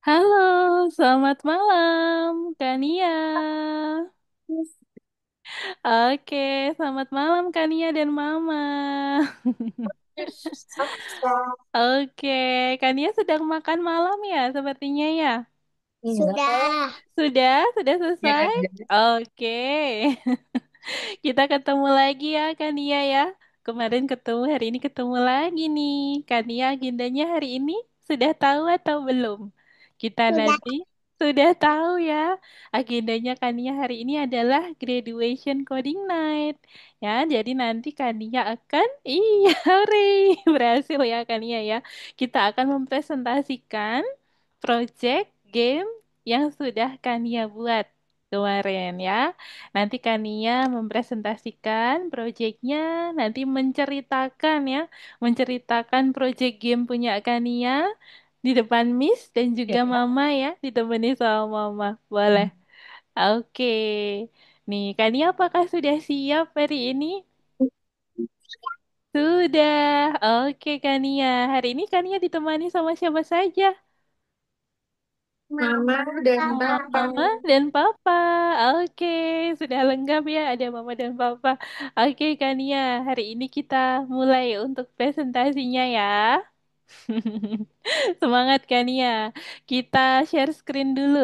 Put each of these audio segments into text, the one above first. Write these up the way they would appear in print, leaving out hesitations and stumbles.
Halo, selamat malam, Kania. Oke, selamat malam, Kania dan Mama. Oke, Kania sedang makan malam ya, sepertinya ya. Sudah. Sudah selesai? Oke. Kita ketemu lagi ya, Kania ya. Kemarin ketemu, hari ini ketemu lagi nih. Kania agendanya hari ini sudah tahu atau belum? Kita Sudah. nanti sudah tahu ya. Agendanya Kania hari ini adalah graduation coding night. Ya, jadi nanti Kania akan, iya, hore, berhasil ya Kania ya. Kita akan mempresentasikan project game yang sudah Kania buat kemarin ya. Nanti Kania mempresentasikan proyeknya, nanti menceritakan ya, menceritakan proyek game punya Kania di depan Miss dan juga Mama ya, ditemani sama Mama. Boleh. Oke. Nih, Kania apakah sudah siap hari ini? Sudah. Oke, Kania. Hari ini Kania ditemani sama siapa saja? Mama dan Sama Papa. Mama dan Papa. Oke, sudah lengkap ya ada Mama dan Papa. Oke, Kania, hari ini kita mulai untuk presentasinya ya. Semangat Kania. Kita share screen dulu.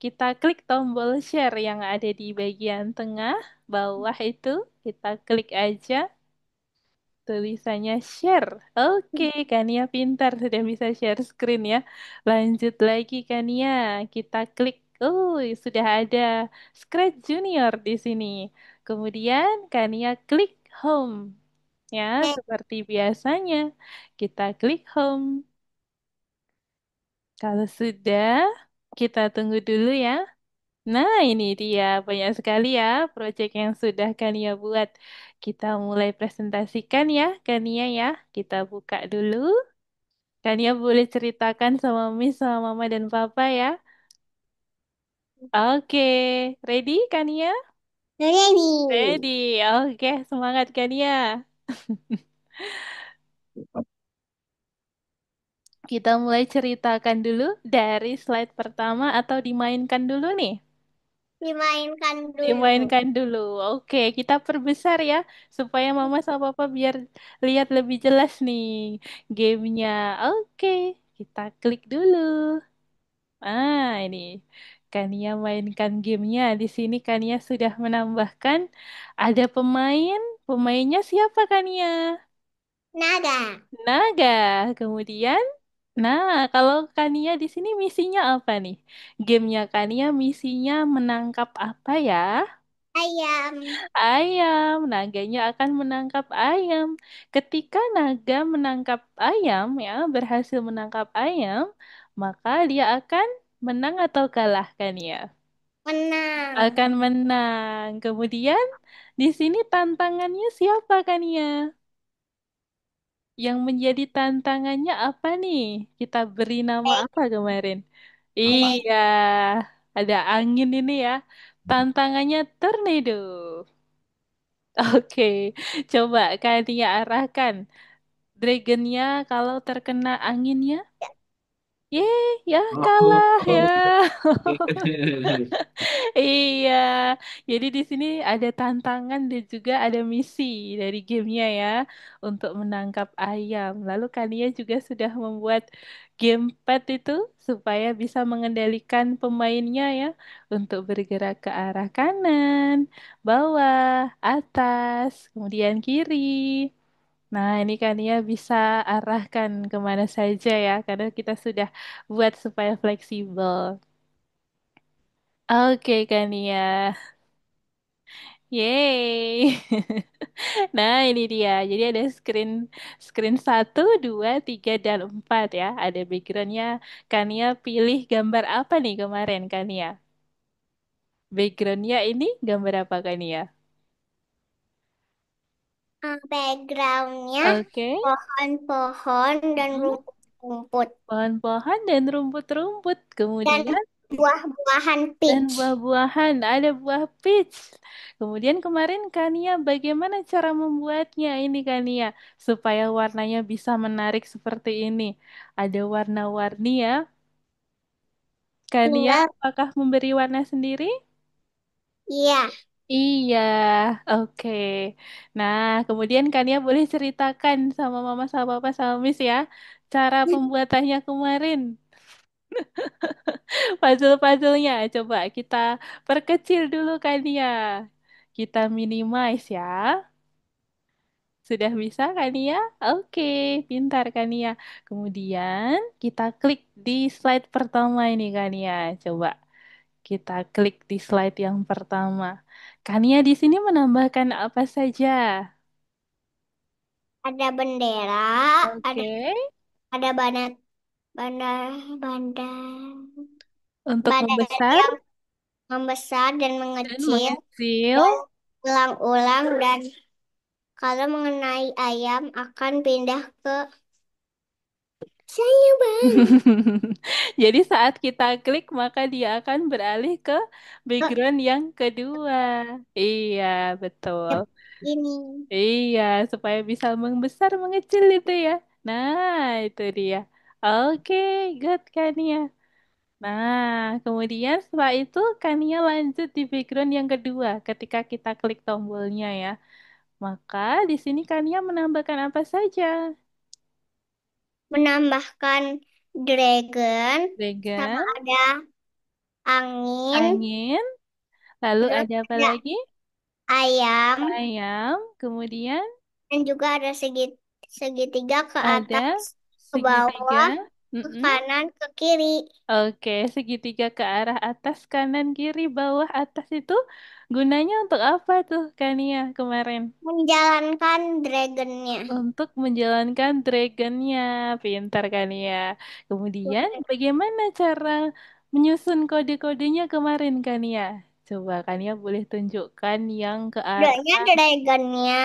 Kita klik tombol share yang ada di bagian tengah bawah itu. Kita klik aja. Tulisannya share. Oke, Kania pintar sudah bisa share screen ya. Lanjut lagi Kania, kita klik. Oh, sudah ada Scratch Junior di sini. Kemudian Kania klik home. Ya, seperti biasanya. Kita klik home. Kalau sudah, kita tunggu dulu ya. Nah, ini dia banyak sekali ya proyek yang sudah Kania buat. Kita mulai presentasikan ya, Kania ya. Kita buka dulu. Kania boleh ceritakan sama Miss, sama Mama dan Papa ya. Oke, ready Kania? Ready. Ready. Oke, semangat Kania. Kita mulai ceritakan dulu dari slide pertama atau dimainkan dulu nih? Dimainkan dulu. Dimainkan dulu. Oke, kita perbesar ya supaya Mama sama Papa biar lihat lebih jelas nih gamenya. Oke, kita klik dulu. Ini Kania mainkan gamenya. Di sini Kania sudah menambahkan ada pemain. Pemainnya siapa Kania? Naga. Naga. Kemudian, nah kalau Kania di sini misinya apa nih? Gamenya Kania misinya menangkap apa ya? Ayam. Ayam, naganya akan menangkap ayam. Ketika naga menangkap ayam, ya, berhasil menangkap ayam, maka dia akan menang atau kalah kan ya? Menang. Akan menang. Kemudian di sini tantangannya siapa kan ya? Yang menjadi tantangannya apa nih? Kita beri nama apa kemarin? Ada Iya, ada angin ini ya. Tantangannya tornado. Oke, coba Kania arahkan dragonnya kalau terkena anginnya. Ya kalah ya. Iya, jadi di sini ada tantangan dan juga ada misi dari gamenya ya untuk menangkap ayam. Lalu Kania juga sudah membuat gamepad itu supaya bisa mengendalikan pemainnya ya untuk bergerak ke arah kanan, bawah, atas, kemudian kiri. Nah, ini Kania bisa arahkan kemana saja ya, karena kita sudah buat supaya fleksibel. Oke, Kania. Yeay. Nah, ini dia. Jadi ada screen screen 1, 2, 3, dan 4 ya. Ada backgroundnya. Kania pilih gambar apa nih kemarin, Kania? Backgroundnya ini gambar apa, Kania? backgroundnya Oke. pohon-pohon dan Mm-mm. rumput-rumput Pohon-pohon dan rumput-rumput. dan Kemudian buah-buahan dan peach. buah-buahan. Ada buah peach. Kemudian kemarin Kania bagaimana cara membuatnya ini Kania supaya warnanya bisa menarik seperti ini. Ada warna-warni ya. Kania, Tinggal, apakah memberi warna sendiri? iya, Iya, oke. Nah, kemudian Kania boleh ceritakan sama Mama, sama Papa, sama Miss ya, cara pembuatannya kemarin. Puzzle-puzzlenya, coba kita perkecil dulu Kania. Kita minimize ya. Sudah bisa Kania? Oke, pintar Kania. Kemudian kita klik di slide pertama ini Kania. Coba kita klik di slide yang pertama. Kania di sini menambahkan apa saja? ada bendera, ada Oke, ada bandar, bandar, untuk badan membesar yang membesar dan dan mengecil mengecil. dan ulang-ulang dan kalau mengenai ayam akan pindah ke saya bang. Jadi saat kita klik maka dia akan beralih ke Ke background yang kedua. Iya, betul. step ini. Iya, supaya bisa membesar mengecil itu ya. Nah, itu dia. Oke, good Kania. Nah, kemudian setelah itu Kania lanjut di background yang kedua ketika kita klik tombolnya ya. Maka di sini Kania menambahkan apa saja? Menambahkan dragon sama Dragon, ada angin, angin, lalu terus ada apa ada lagi? ayam Ayam, kemudian dan juga ada segitiga ke ada atas, ke segitiga. bawah, ke Mm-mm. kanan, ke kiri. Oke, segitiga ke arah atas, kanan, kiri, bawah, atas itu gunanya untuk apa tuh, Kania, kemarin? Menjalankan dragonnya. Untuk menjalankan dragonnya, pintar Kania. Kemudian, bagaimana cara menyusun kode-kodenya kemarin, Kania? Coba Kania boleh tunjukkan yang ke Udahnya arah, dragonnya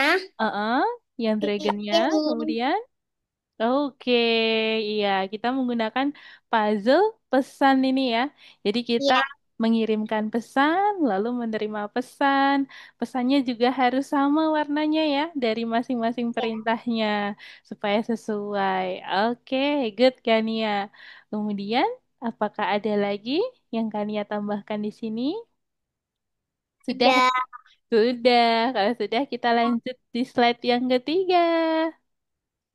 yang di dragonnya, ini. kemudian. Oke, iya, kita menggunakan puzzle pesan ini ya. Jadi kita Ya, mengirimkan pesan, lalu menerima pesan. Pesannya juga harus sama warnanya ya dari masing-masing ya. perintahnya supaya sesuai. Oke, good Kania. Kemudian, apakah ada lagi yang Kania tambahkan di sini? Sudah, Ada sudah. Kalau sudah, kita lanjut di slide yang ketiga.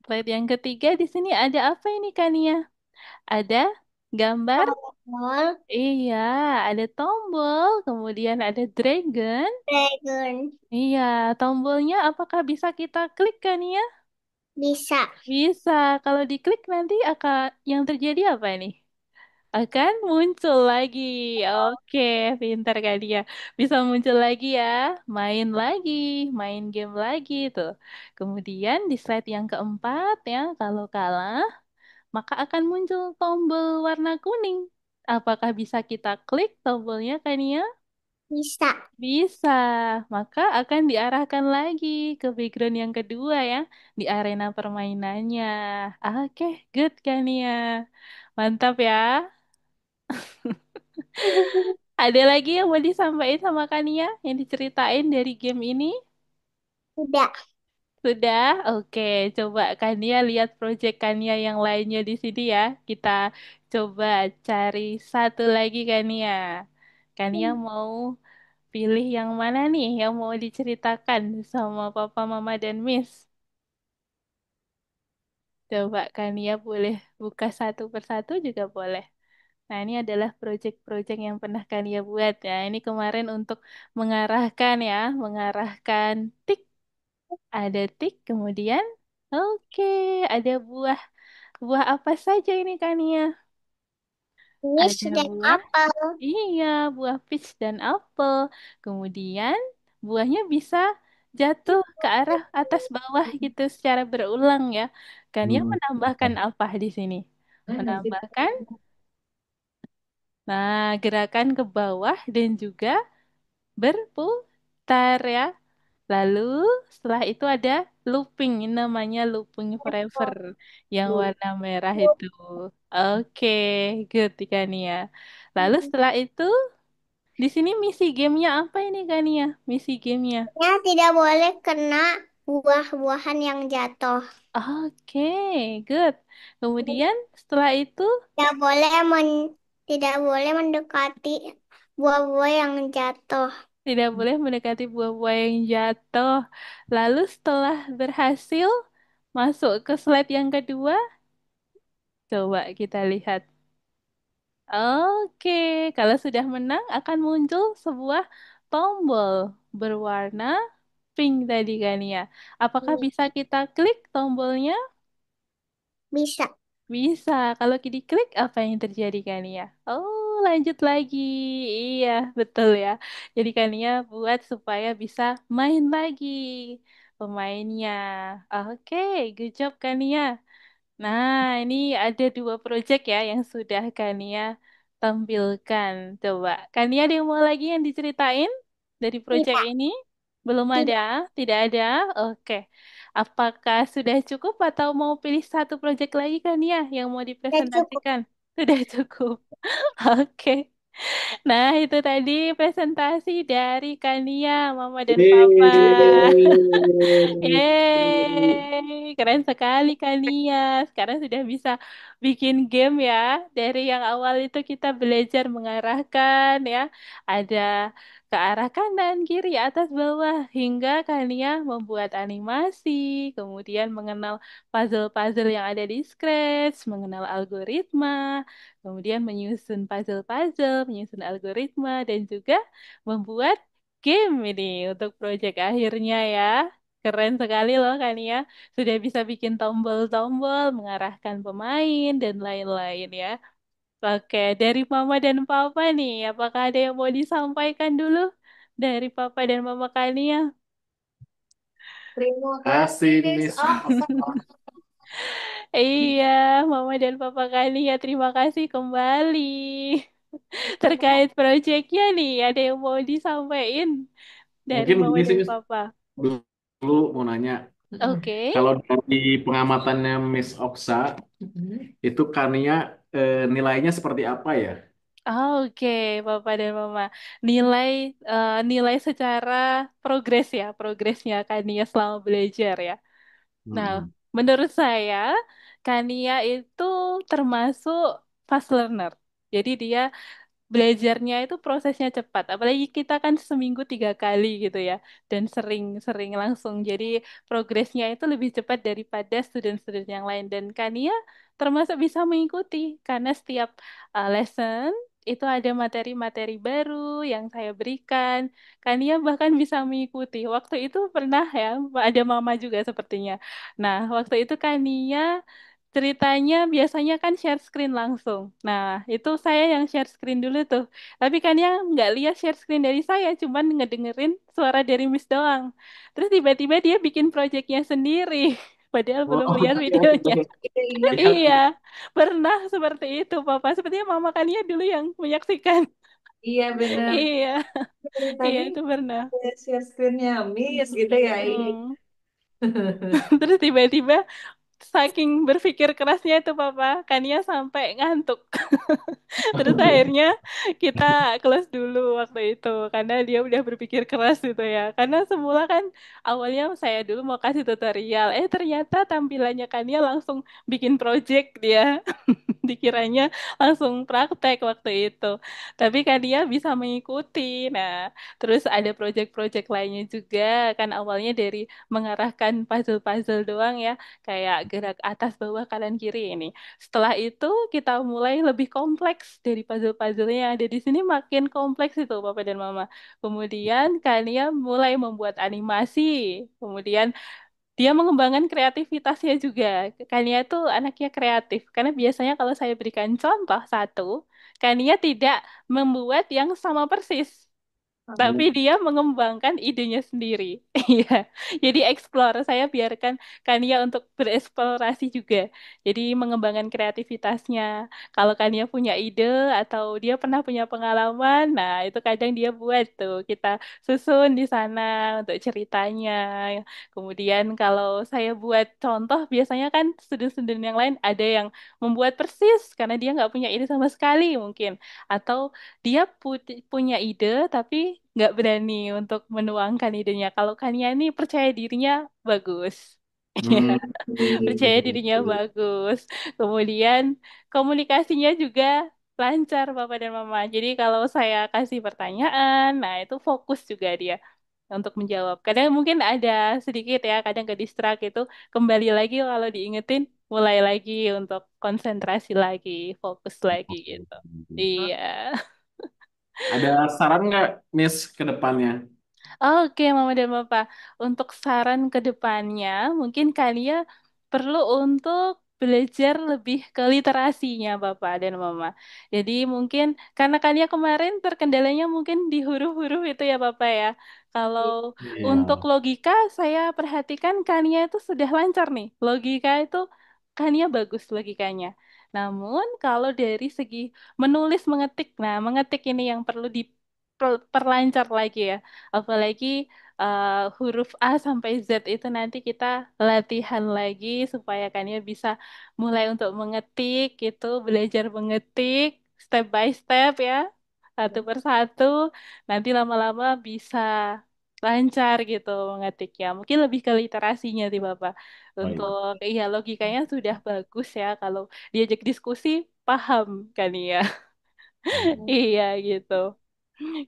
Slide yang ketiga di sini ada apa ini Kania? Ada gambar? tombol Iya, ada tombol, kemudian ada dragon. dragon. Iya, tombolnya apakah bisa kita klik Kania? Bisa. Bisa. Kalau diklik nanti akan yang terjadi apa ini? Akan muncul lagi. Oke, pintar Kania. Bisa muncul lagi ya. Main lagi, main game lagi tuh. Kemudian di slide yang keempat ya, kalau kalah maka akan muncul tombol warna kuning. Apakah bisa kita klik tombolnya, Kania? Bisa. Bisa, maka akan diarahkan lagi ke background yang kedua ya, di arena permainannya. Oke, good Kania. Mantap ya. Ada lagi yang mau disampaikan sama Kania yang diceritain dari game ini? Tidak. Sudah? Oke, coba Kania lihat project Kania yang lainnya di sini ya. Kita coba cari satu lagi Kania. Kania mau pilih yang mana nih yang mau diceritakan sama Papa, Mama, dan Miss? Coba Kania boleh buka satu persatu juga boleh. Nah, ini adalah project-project yang pernah Kania buat ya. Ini kemarin untuk mengarahkan ya, mengarahkan tik. Ada tik, kemudian oke, ada buah. Buah apa saja ini Kania? Ini Ada sedang buah, apel. iya, buah peach dan apel. Kemudian buahnya bisa jatuh ke arah atas bawah gitu secara berulang ya. Kania menambahkan apa di sini? Menambahkan, nah, gerakan ke bawah dan juga berputar ya. Lalu setelah itu ada looping, ini namanya looping forever yang warna merah itu. Oke, good Kania. Lalu setelah itu di sini misi gamenya apa ini Kania? Misi gamenya. Ya, tidak boleh kena buah-buahan yang jatuh. Oke, good. Kemudian setelah itu, Tidak boleh Tidak boleh mendekati buah-buah yang jatuh. Tidak boleh mendekati buah-buah yang jatuh. Lalu setelah berhasil masuk ke slide yang kedua, coba kita lihat. Oke, kalau sudah menang akan muncul sebuah tombol berwarna pink tadi kan ya. Apakah bisa kita klik tombolnya? Bisa. Bisa. Kalau diklik apa yang terjadi kan ya? Oh, lanjut lagi. Iya, betul ya. Jadi kan ya buat supaya bisa main lagi pemainnya. Oke, good job kan ya. Nah, ini ada dua project ya yang sudah Kania tampilkan. Coba, Kania ada yang mau lagi yang diceritain dari project Tidak. ini? Belum ada? Tidak. Tidak ada? Oke. Apakah sudah cukup atau mau pilih satu project lagi Kania yang mau Tidak cukup. dipresentasikan? Sudah cukup. Oke. Nah, itu tadi presentasi dari Kania, Mama dan Papa. Yeay, keren sekali Kania. Sekarang sudah bisa bikin game ya. Dari yang awal itu kita belajar mengarahkan ya. Ada ke arah kanan, kiri, atas, bawah. Hingga Kania membuat animasi. Kemudian mengenal puzzle-puzzle yang ada di Scratch. Mengenal algoritma. Kemudian menyusun puzzle-puzzle, menyusun algoritma. Dan juga membuat game ini untuk proyek akhirnya ya. Keren sekali loh kan ya. Sudah bisa bikin tombol-tombol, mengarahkan pemain, dan lain-lain ya. Oke, dari Mama dan Papa nih, apakah ada yang mau disampaikan dulu? Dari Papa dan Mama Kania? Terima kasih, Miss Oksa. Iya, Mama dan Papa Kania, terima kasih kembali. Terkait proyeknya nih, ada yang mau disampaikan dari Mungkin Mama begini sih, dan Miss. Papa? Dulu mau nanya, Oke. kalau dari pengamatannya Miss Oksa, itu Kania nilainya seperti apa ya? Oke, Bapak dan Mama. Nilai nilai secara progres ya, progresnya Kania selama belajar ya. Nah, Hmm. menurut saya Kania itu termasuk fast learner. Jadi dia belajarnya itu prosesnya cepat. Apalagi kita kan seminggu 3 kali gitu ya, dan sering-sering langsung. Jadi progresnya itu lebih cepat daripada student-student yang lain. Dan Kania termasuk bisa mengikuti karena setiap lesson itu ada materi-materi baru yang saya berikan. Kania bahkan bisa mengikuti. Waktu itu pernah ya, ada mama juga sepertinya. Nah, waktu itu Kania ceritanya biasanya kan share screen langsung. Nah, itu saya yang share screen dulu tuh. Tapi kan yang nggak lihat share screen dari saya, cuman ngedengerin suara dari Miss doang. Terus tiba-tiba dia bikin projectnya sendiri, padahal belum Oh, lihat iya, videonya. iya, iya. Iya, pernah seperti itu, Papa. Sepertinya Mama Kania dulu yang menyaksikan. Iya benar. Iya, Dari iya tadi itu pernah. share screen-nya Miss gitu ya. Iya. Hmm. Terus tiba-tiba saking berpikir kerasnya itu Papa, Kania sampai ngantuk. Terus akhirnya kita close dulu waktu itu karena dia udah berpikir keras gitu ya. Karena semula kan awalnya saya dulu mau kasih tutorial, ternyata tampilannya kan dia langsung bikin project dia. Dikiranya langsung praktek waktu itu. Tapi kan dia bisa mengikuti. Nah, terus ada project-project lainnya juga kan awalnya dari mengarahkan puzzle-puzzle doang ya, kayak gerak atas bawah kanan kiri ini. Setelah itu kita mulai lebih kompleks dari puzzle-puzzle yang ada di sini makin kompleks itu Bapak dan Mama. Kemudian Kania mulai membuat animasi. Kemudian dia mengembangkan kreativitasnya juga. Kania tuh anaknya kreatif. Karena biasanya kalau saya berikan contoh satu, Kania tidak membuat yang sama persis. Tapi dia mengembangkan idenya sendiri. Iya. Jadi explore. Saya biarkan Kania untuk bereksplorasi juga. Jadi mengembangkan kreativitasnya. Kalau Kania punya ide atau dia pernah punya pengalaman, nah itu kadang dia buat tuh. Kita susun di sana untuk ceritanya. Kemudian kalau saya buat contoh, biasanya kan student-student yang lain ada yang membuat persis karena dia nggak punya ide sama sekali mungkin. Atau dia punya ide tapi nggak berani untuk menuangkan idenya. Kalau Kania ini percaya dirinya bagus. Ya, Hmm. percaya dirinya bagus. Kemudian komunikasinya juga lancar Bapak dan Mama. Jadi kalau saya kasih pertanyaan, nah itu fokus juga dia untuk menjawab. Kadang mungkin ada sedikit ya, kadang ke distract itu kembali lagi kalau diingetin, mulai lagi untuk konsentrasi lagi, fokus lagi gitu. Iya. Ada saran nggak, Miss, ke depannya? Oke, Mama dan Bapak. Untuk saran ke depannya, mungkin kalian perlu untuk belajar lebih ke literasinya, Bapak dan Mama. Jadi mungkin karena kalian kemarin terkendalanya mungkin di huruf-huruf itu ya, Bapak ya. Kalau untuk Iya. logika, saya perhatikan kalian itu sudah lancar nih. Logika itu kalian bagus logikanya. Namun kalau dari segi menulis, mengetik, nah mengetik ini yang perlu diperlancar lagi ya. Apalagi huruf A sampai Z itu nanti kita latihan lagi supaya kalian bisa mulai untuk mengetik gitu, belajar mengetik step by step ya, satu persatu. Nanti lama-lama bisa lancar gitu mengetiknya. Mungkin lebih ke literasinya sih Bapak. Oh Untuk iya. iya logikanya sudah bagus ya kalau diajak diskusi paham kan ya. Iya gitu.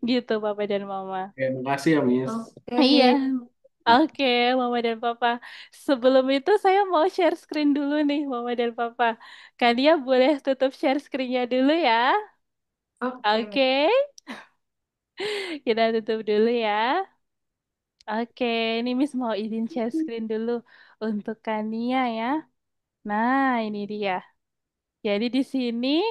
Gitu Bapak dan Mama. Oke, makasih ya, Miss. Iya, oke, Mama dan Papa. Sebelum itu saya mau share screen dulu nih, Mama dan Papa. Kalian boleh tutup share screen-nya dulu ya. Oke, kita tutup dulu ya. Oke, ini Miss mau izin share screen dulu untuk Kania ya. Nah, ini dia. Jadi di sini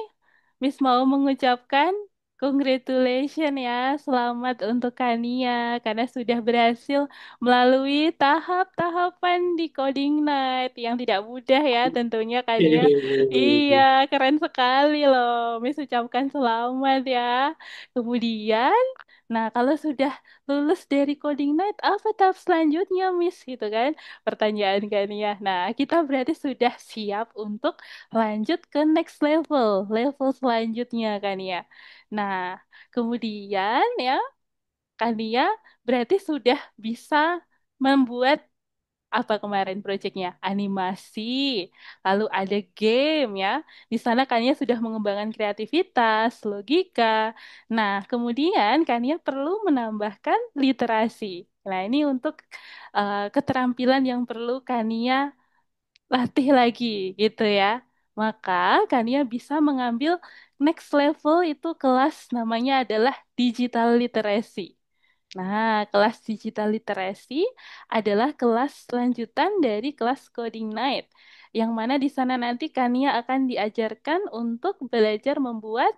Miss mau mengucapkan congratulations ya, selamat untuk Kania karena sudah berhasil melalui tahap-tahapan di Coding Night yang tidak mudah ya tentunya Kania. Iya, keren sekali loh. Miss ucapkan selamat ya. Kemudian, nah kalau sudah lulus dari Coding Night, apa tahap selanjutnya Miss gitu kan? Pertanyaan Kania. Nah, kita berarti sudah siap untuk lanjut ke next level, level selanjutnya kan ya. Nah, kemudian ya, kan ya berarti sudah bisa membuat apa kemarin proyeknya? Animasi, lalu ada game ya. Di sana kalian sudah mengembangkan kreativitas, logika. Nah, kemudian kalian perlu menambahkan literasi. Nah, ini untuk keterampilan yang perlu kalian latih lagi gitu ya. Maka kalian bisa mengambil next level itu kelas namanya adalah digital literacy. Nah, kelas digital literacy adalah kelas lanjutan dari kelas Coding Night, yang mana di sana nanti kalian akan diajarkan untuk belajar membuat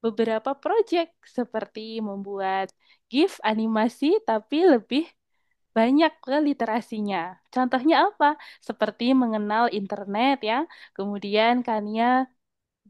beberapa project seperti membuat GIF animasi tapi lebih banyak ke literasinya. Contohnya apa? Seperti mengenal internet ya. Kemudian Kania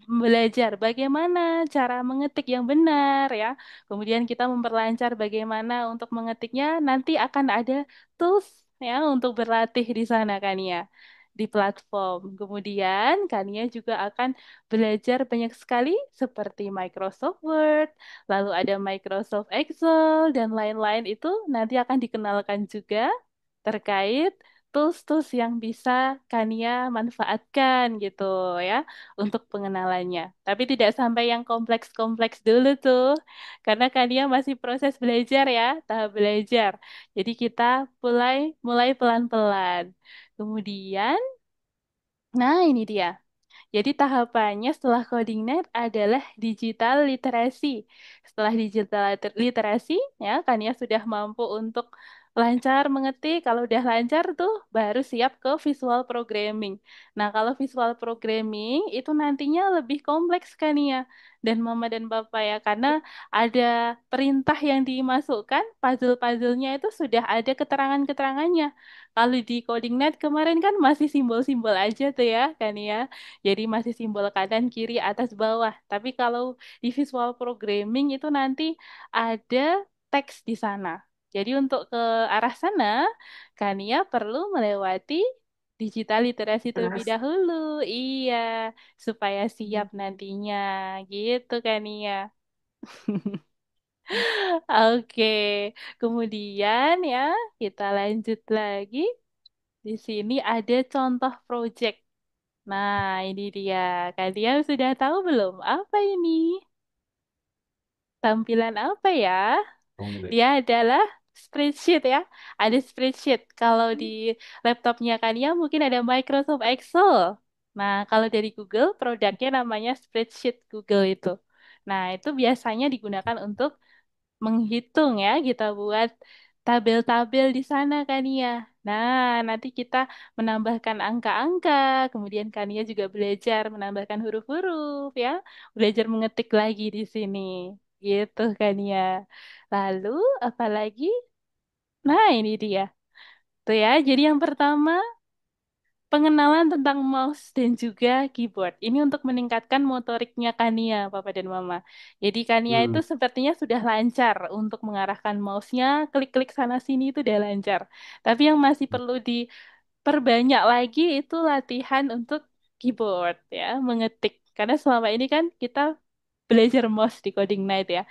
belajar bagaimana cara mengetik yang benar ya. Kemudian kita memperlancar bagaimana untuk mengetiknya. Nanti akan ada tools ya untuk berlatih di sana kan ya di platform. Kemudian Kania juga akan belajar banyak sekali seperti Microsoft Word, lalu ada Microsoft Excel dan lain-lain itu nanti akan dikenalkan juga terkait tools-tools yang bisa Kania manfaatkan gitu ya untuk pengenalannya. Tapi tidak sampai yang kompleks-kompleks dulu tuh, karena Kania masih proses belajar ya, tahap belajar. Jadi kita mulai mulai pelan-pelan. Kemudian, nah ini dia. Jadi tahapannya setelah coding net adalah digital literasi. Setelah digital literasi, ya kan ya sudah mampu untuk lancar mengetik. Kalau udah lancar tuh baru siap ke visual programming. Nah, kalau visual programming itu nantinya lebih kompleks kan ya. Dan Mama dan Bapak ya, karena ada perintah yang dimasukkan, puzzle-puzzlenya itu sudah ada keterangan-keterangannya. Kalau di coding net kemarin kan masih simbol-simbol aja tuh ya, kan ya. Jadi masih simbol kanan, kiri, atas, bawah. Tapi kalau di visual programming itu nanti ada teks di sana. Jadi untuk ke arah sana, Kania perlu melewati digital literasi terlebih dahulu. Iya, supaya siap nantinya. Gitu Kania. Oke, kemudian ya kita lanjut lagi. Di sini ada contoh project. Nah, ini dia. Kalian sudah tahu belum? Apa ini? Tampilan apa ya? Dia adalah spreadsheet ya. Ada spreadsheet. Kalau di laptopnya kan ya mungkin ada Microsoft Excel. Nah, kalau dari Google, produknya namanya spreadsheet Google itu. Nah, itu biasanya digunakan untuk menghitung ya, kita buat tabel-tabel di sana kan ya. Nah, nanti kita menambahkan angka-angka, kemudian Kania juga belajar menambahkan huruf-huruf ya, belajar mengetik lagi di sini. Gitu kan ya. Lalu apalagi? Nah, ini dia. Tuh ya, jadi yang pertama pengenalan tentang mouse dan juga keyboard. Ini untuk meningkatkan motoriknya Kania, Papa dan Mama. Jadi Kania itu Hmm. sepertinya sudah lancar untuk mengarahkan mouse-nya, klik-klik sana sini itu udah lancar. Tapi yang masih perlu diperbanyak lagi itu latihan untuk keyboard ya, mengetik. Karena selama ini kan kita belajar mouse di Coding Night ya,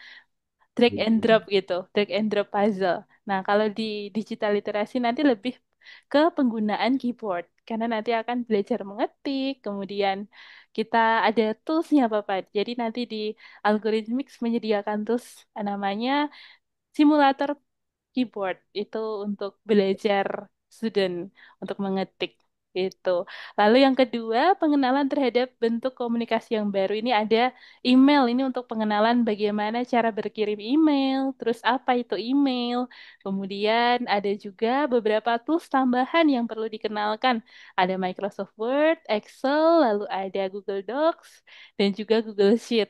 drag and Gitu. drop gitu, drag and drop puzzle. Nah, kalau di digital literasi nanti lebih ke penggunaan keyboard, karena nanti akan belajar mengetik, kemudian kita ada toolsnya Bapak. Jadi nanti di Algorithmics menyediakan tools namanya simulator keyboard itu untuk belajar student untuk mengetik itu. Lalu yang kedua, pengenalan terhadap bentuk komunikasi yang baru. Ini ada email ini untuk pengenalan bagaimana cara berkirim email, terus apa itu email. Kemudian ada juga beberapa tools tambahan yang perlu dikenalkan. Ada Microsoft Word, Excel, lalu ada Google Docs dan juga Google Sheet.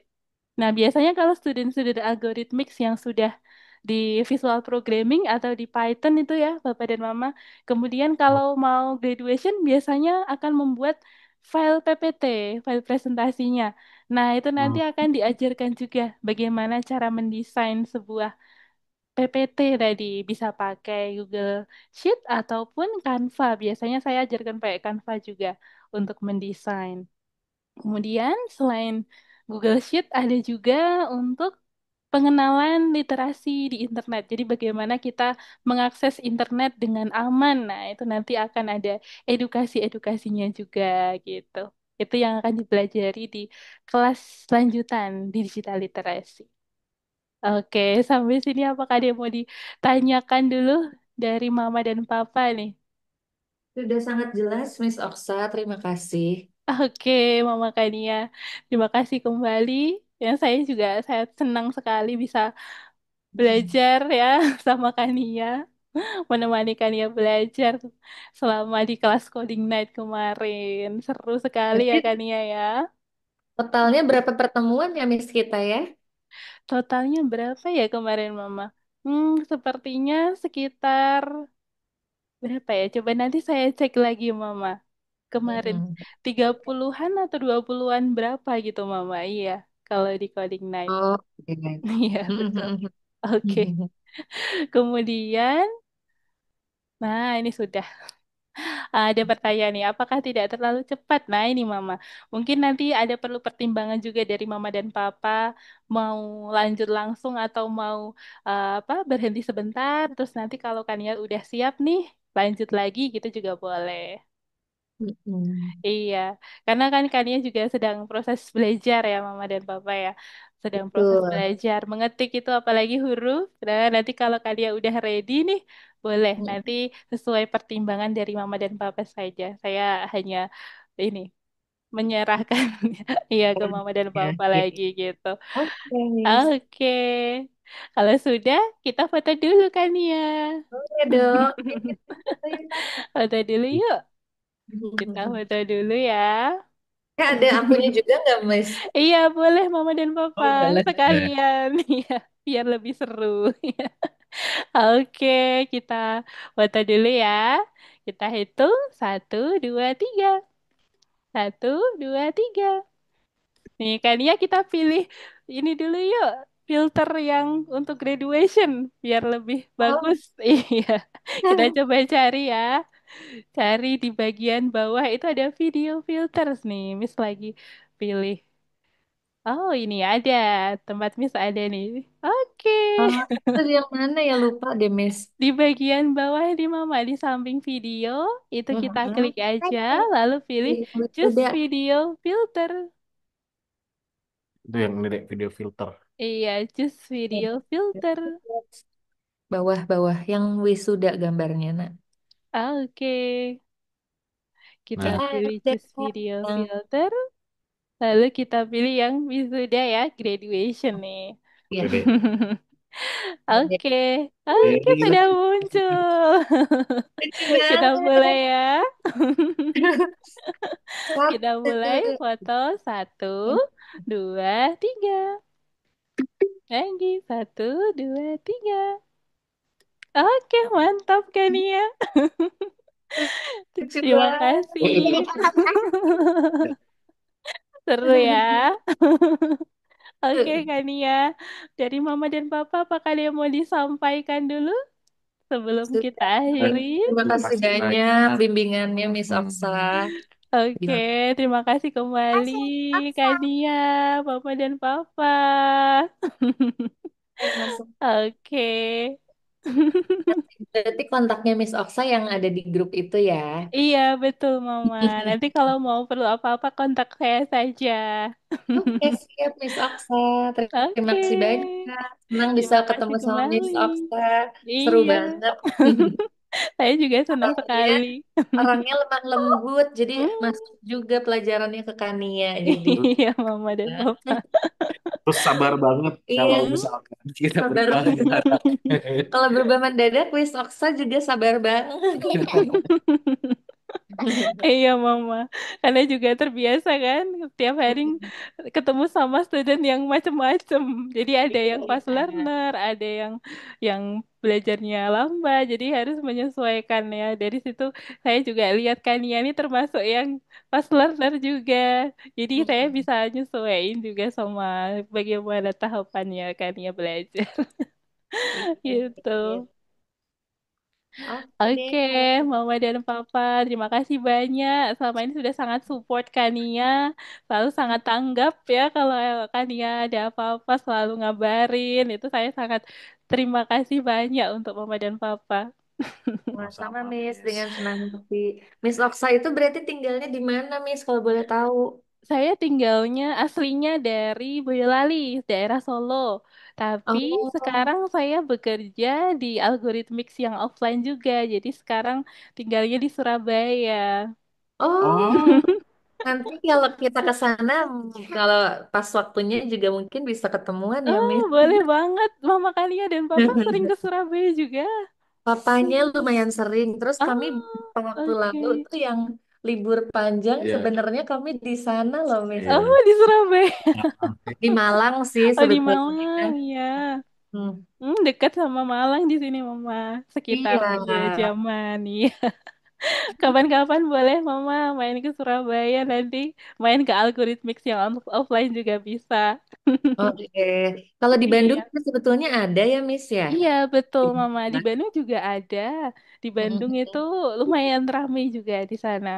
Nah, biasanya kalau student-student algorithmics yang sudah di visual programming atau di Python itu ya, Bapak dan Mama. Kemudian kalau mau graduation biasanya akan membuat file PPT, file presentasinya. Nah, itu nanti Hmm. akan diajarkan juga bagaimana cara mendesain sebuah PPT tadi. Bisa pakai Google Sheet ataupun Canva. Biasanya saya ajarkan pakai Canva juga untuk mendesain. Kemudian selain Google Sheet ada juga untuk pengenalan literasi di internet. Jadi bagaimana kita mengakses internet dengan aman. Nah, itu nanti akan ada edukasi-edukasinya juga gitu. Itu yang akan dipelajari di kelas lanjutan di digital literasi. Oke, sampai sini apakah ada yang mau ditanyakan dulu dari Mama dan Papa nih? Sudah sangat jelas, Miss Oksa. Terima kasih. Oke, Mama Kania. Terima kasih kembali. Yang saya juga saya senang sekali bisa belajar ya sama Kania, menemani Kania belajar selama di kelas coding night kemarin. Seru sekali ya Berarti Kania ya. totalnya berapa pertemuan ya, Miss kita ya? Totalnya berapa ya kemarin Mama? Sepertinya sekitar berapa ya? Coba nanti saya cek lagi Mama. Kemarin Mm-mm. 30-an atau 20-an berapa gitu Mama? Iya, kalau di coding night. Oh, oke. Iya, betul. Oke. Mm-mm. Kemudian, nah ini sudah. Ada pertanyaan nih, apakah tidak terlalu cepat? Nah, ini Mama. Mungkin nanti ada perlu pertimbangan juga dari Mama dan Papa, mau lanjut langsung atau mau apa berhenti sebentar, terus nanti kalau Kania udah siap nih, lanjut lagi gitu juga boleh. Mm-mm. Iya, karena kan Kania juga sedang proses belajar ya, Mama dan Papa ya. Sedang proses Betul. belajar mengetik itu apalagi huruf. Nah, nanti kalau Kania udah ready nih, boleh. Nanti Mm-mm. sesuai pertimbangan dari Mama dan Papa saja. Saya hanya ini menyerahkan iya ke Mama dan Ya, Papa ya. lagi gitu. Oke, Miss. Oke. Kalau sudah, kita foto dulu Kania. Oke dong. Ayo kita foto yuk, Kak. Foto dulu yuk. Kita foto dulu ya. Kak, ada akunya juga nggak, Miss? Iya, boleh Mama dan Papa Oh, boleh. sekalian. Iya, biar lebih seru. Oke, kita foto dulu ya. Kita hitung. Satu, dua, tiga. Satu, dua, tiga. Nih, kan ya kita pilih ini dulu yuk. Filter yang untuk graduation. Biar lebih Oh. bagus. Iya, kita coba cari ya. Cari di bagian bawah itu ada video filters nih. Miss lagi pilih. Oh, ini ada. Tempat Miss ada nih. Oke. Ah, itu yang mana ya lupa deh, Miss. Di bagian bawah di Mama, di samping video, itu kita Mhm. klik aja, Ada. lalu pilih Iya, Choose udah. Video Filter. Itu yang ini video filter. Iya, Choose Video Filter. Bawah-bawah yang wisuda gambarnya, nak. Oke. Kita Nah, pilih Ada Choose Video yang Filter. Lalu kita pilih yang wisuda ya, graduation nih. ya. gede. Ada. Oke, oke sudah muncul. Lucu Kita banget. mulai ya. Kita mulai Satu. foto satu, dua, tiga. Lagi satu, dua, tiga. Oke, mantap kan ya. Lucu Terima banget. Jadi kasih. kakak Seru ya. Oke, Kania. Dari Mama dan Papa, apakah ada yang mau disampaikan dulu sebelum kita Sudah. Eh, akhiri? Terima terima kasih kasih banyak banyak. bimbingannya, Miss Oksa. Oke, Gimana? terima kasih kembali, kasih Aksa. Kania, Mama dan Papa. Masuk. Oke. Berarti kontaknya Miss Oksa yang ada di grup itu ya. Iya, betul, Mama. Nanti kalau mau perlu apa-apa, kontak saya saja. Oke, siap Miss Oksa. Terima Oke. kasih banyak. Senang bisa Terima kasih ketemu sama Miss kembali. Oksa. Seru Iya. banget. Saya juga senang Dia sekali. orangnya lemah lembut, jadi Hmm. masuk juga pelajarannya ke Kania. Jadi, Iya, Mama dan Papa. Terus sabar banget kalau iya, Hmm. misalkan kita sabar. berubah mendadak. Kalau berubah mendadak, Miss Oksa juga sabar banget. Iya, Mama. Karena juga terbiasa kan, tiap hari ketemu sama student yang macem-macem. Jadi ada yang fast Iya. learner, ada yang belajarnya lambat. Jadi harus menyesuaikan ya. Dari situ saya juga lihat Kania ini termasuk yang fast learner juga. Jadi saya bisa nyesuaiin juga sama bagaimana tahapannya Kania belajar Iya, gitu. iya. Oke deh Oke, kalau Mama dan Papa, terima kasih banyak. Selama ini sudah sangat support Kania, selalu sangat tanggap ya kalau Kania ada apa-apa selalu ngabarin. Itu saya sangat terima kasih banyak untuk Mama dan Papa. sama-sama Sama-sama, Miss Miss. dengan senang hati. Miss Oksa itu berarti tinggalnya di mana Miss kalau boleh tahu? Saya tinggalnya aslinya dari Boyolali, daerah Solo. Tapi Oh, sekarang saya bekerja di algoritmix yang offline juga. Jadi sekarang tinggalnya di Surabaya. oh, Oh, nanti kalau kita ke sana, kalau pas waktunya juga mungkin bisa ketemuan ya Oh, Miss. boleh banget. Mama Kania dan Papa sering ke Surabaya juga. Papanya lumayan sering. Terus kami Oh, beberapa waktu lalu oke. tuh yang libur panjang iya, sebenarnya kami di sana loh Miss. iya. Oh, di Surabaya. Di Malang sih Oh, di sebetulnya. Malang, ya. Hmm. Dekat sama Malang di sini, Mama. Sekitar Iya, 2 jaman, iya. Kapan-kapan boleh, Mama, main ke Surabaya nanti. Main ke algoritmix yang offline juga bisa. oke. Kalau di Bandung Iya. sebetulnya ada ya Miss ya? Iya, betul, Mama. Di Iya. Bandung juga ada. Di Bandung itu Mm-mm. lumayan ramai juga di sana.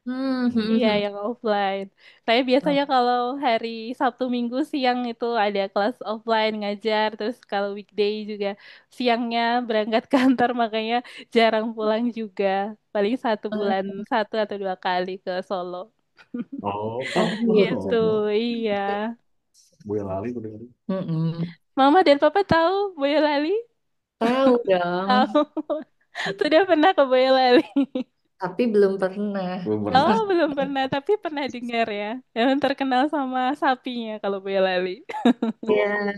Hmm, hmm, Iya, hmm. yang offline. Saya Oh, biasanya kalau hari Sabtu Minggu siang itu ada kelas offline ngajar, terus kalau weekday juga siangnya berangkat kantor, makanya jarang pulang juga. Paling satu bulan oh, 1 atau 2 kali ke Solo. Oh, Gitu, oh. iya. Boyolali udah. Mm-mm. Mama dan Papa tahu Boyolali? Tahu dong, Tahu. Sudah pernah ke Boyolali? tapi belum pernah. Belum Oh, pernah. belum pernah, tapi pernah dengar ya. Yang terkenal sama sapinya kalau Boyolali. Ya,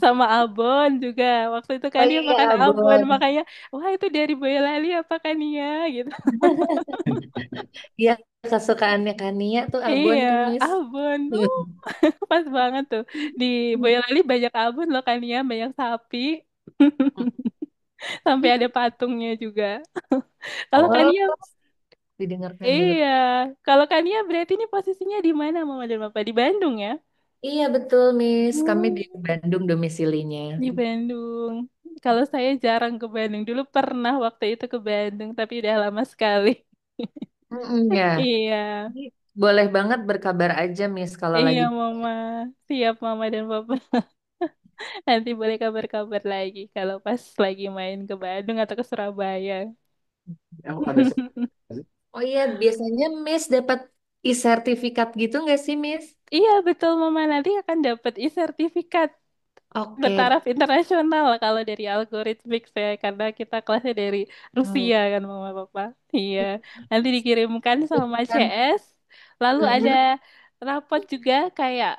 Sama abon juga. Waktu itu kan oh dia iya makan abon, Abon. makanya wah itu dari Boyolali apa kan ya gitu. Iya, kesukaannya Kania tuh Abon Iya, tuh Miss. abon tuh pas banget tuh. Di Boyolali banyak abon loh kan ya, banyak sapi. Sampai ada patungnya juga. Kalau Oh, Kania, didengarkan dulu. iya. Kalau Kania berarti ini posisinya di mana Mama dan Papa? Di Bandung ya? Iya betul Miss, kami di Hmm, Bandung domisilinya. di Bandung. Kalau saya jarang ke Bandung. Dulu pernah waktu itu ke Bandung, tapi udah lama sekali. Mm-mm, ya. Iya. Boleh banget berkabar aja, Miss, kalau Iya, lagi. Mama. Siap, Mama dan Papa. Nanti boleh kabar-kabar lagi kalau pas lagi main ke Bandung atau ke Surabaya. Oh, ada sertifikasi. Oh iya, biasanya Miss dapat e-sertifikat gitu nggak sih, Miss? Iya, betul, Mama. Nanti akan dapat e-sertifikat Oke, bertaraf internasional kalau dari algoritmik saya karena kita kelasnya dari oh, Rusia kan Mama Papa. Iya, nanti dikirimkan sama bukan. CS. Lalu ada Mhm. rapot juga kayak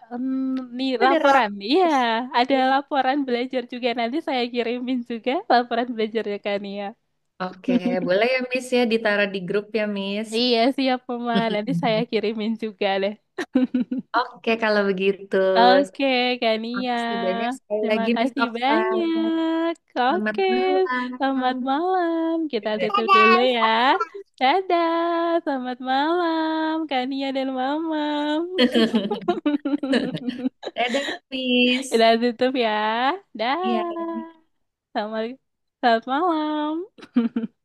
nih Ada laporan. Iya, rapis. ada laporan belajar juga nanti saya kirimin juga laporan belajarnya kan ya. Oke, boleh ya, Miss ya, ditaruh di grup ya, Miss. Iya, siap Mama. Nanti saya kirimin juga deh. Oke, kalau begitu. Oke, Kania. Makasih banyak sekali Terima lagi, Miss kasih Oksa. banyak. Selamat Oke, selamat malam. malam. Kita tutup dulu Dadah. ya. Dadah, selamat malam, Kania dan Mamam. Dadah, Miss. Kita tutup ya. Iya. Dah. Selamat, selamat malam.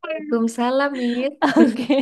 Waalaikumsalam, Miss. Oke.